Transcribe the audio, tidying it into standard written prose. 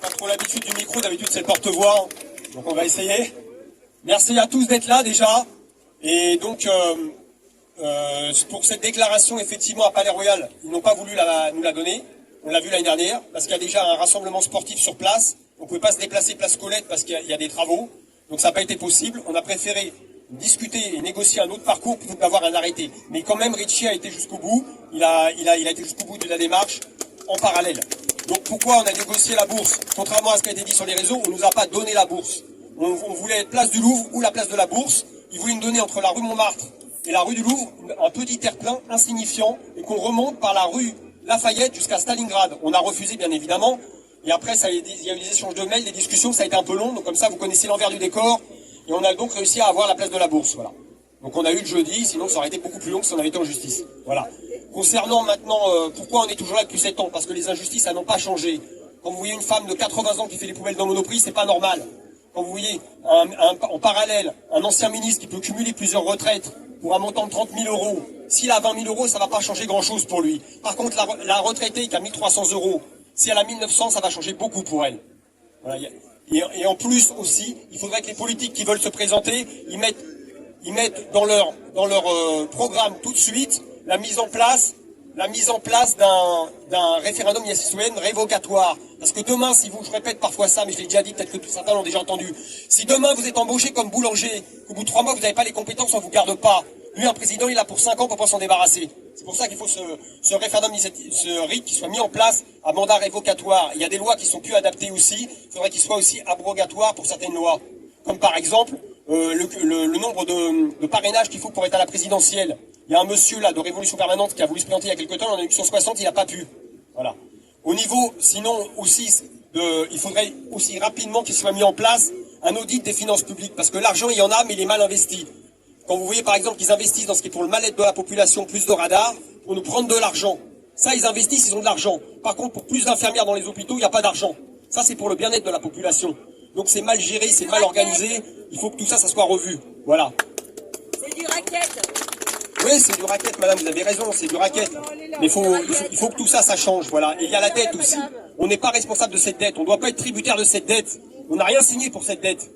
Pas trop l'habitude du micro, d'habitude c'est le porte-voix, donc on va essayer. Merci à tous d'être là déjà. Et donc pour cette déclaration effectivement à Palais Royal, ils n'ont pas voulu nous la donner. On l'a vu l'année dernière, parce qu'il y a déjà un rassemblement sportif sur place. On ne pouvait pas se déplacer place Colette parce qu'il y a des travaux. Donc ça n'a pas été possible. On a préféré discuter et négocier un autre parcours plutôt que d'avoir un arrêté. Mais quand même, Ricci a été jusqu'au bout. Il a été jusqu'au bout de la démarche en parallèle. Donc pourquoi on a négocié la bourse? Contrairement à ce qui a été dit sur les réseaux, on ne nous a pas donné la bourse. On voulait être place du Louvre ou la place de la Bourse. Ils voulaient nous donner entre la rue Montmartre et la rue du Louvre un petit terre-plein insignifiant et qu'on remonte par la rue Lafayette jusqu'à Stalingrad. On a refusé bien évidemment. Et après, il y a eu des échanges de mails, des discussions, ça a été un peu long. Donc comme ça, vous connaissez l'envers du décor. Et on a donc réussi à avoir la place de la Bourse. Voilà. Donc on a eu le jeudi, sinon ça aurait été beaucoup plus long si on avait été en justice. Voilà. Concernant maintenant, pourquoi on est toujours là depuis 7 ans? Parce que les injustices, elles n'ont pas changé. Quand vous voyez une femme de 80 ans qui fait les poubelles dans Monoprix, c'est pas normal. Quand vous voyez en parallèle un ancien ministre qui peut cumuler plusieurs retraites pour un montant de 30 000 euros, s'il a 20 000 euros, ça va pas changer grand-chose pour lui. Par contre, la retraitée qui a 1300 euros, si elle a 1900, ça va changer beaucoup pour elle. Voilà. Et en plus aussi, il faudrait que les politiques qui veulent se présenter, ils mettent dans leur programme tout de suite la mise en place d'un référendum citoyen révocatoire. Parce que demain, je répète parfois ça, mais je l'ai déjà dit, peut-être que certains l'ont déjà entendu, si demain vous êtes embauché comme boulanger, qu'au bout de 3 mois vous n'avez pas les compétences, on vous garde pas. Lui, un président, il a pour 5 ans pour pas s'en débarrasser. C'est pour ça qu'il faut ce référendum, ce RIC qui soit mis en place à mandat révocatoire. Il y a des lois qui sont plus adaptées aussi. Il faudrait qu'il soit aussi abrogatoire pour certaines lois. Comme par exemple, le nombre de parrainages qu'il faut pour être à la présidentielle. Il y a un monsieur là de Révolution Permanente qui a voulu se planter il y a quelques temps, on en a eu 160, il n'a pas pu. Voilà. Au niveau, sinon aussi, il faudrait aussi rapidement qu'il soit mis en place un audit des finances publiques, parce que l'argent il y en a, mais il est mal investi. Quand vous voyez par exemple qu'ils investissent dans ce qui est pour le mal-être de la population, plus de radars, pour nous prendre de l'argent. Ça, ils investissent, ils ont de l'argent. Par contre, pour plus d'infirmières dans les hôpitaux, il n'y a pas d'argent. Ça, c'est pour le bien-être de la population. Donc c'est mal géré, c'est mal organisé. Il faut que tout ça, ça soit revu. Voilà. C'est du racket. Oui, c'est du racket, madame, vous avez raison, c'est du racket. Mais il faut que tout ça, ça change, voilà. Et il y a la dette aussi. On n'est pas responsable de cette dette. On ne doit pas être tributaire de cette dette. On n'a rien signé pour cette dette.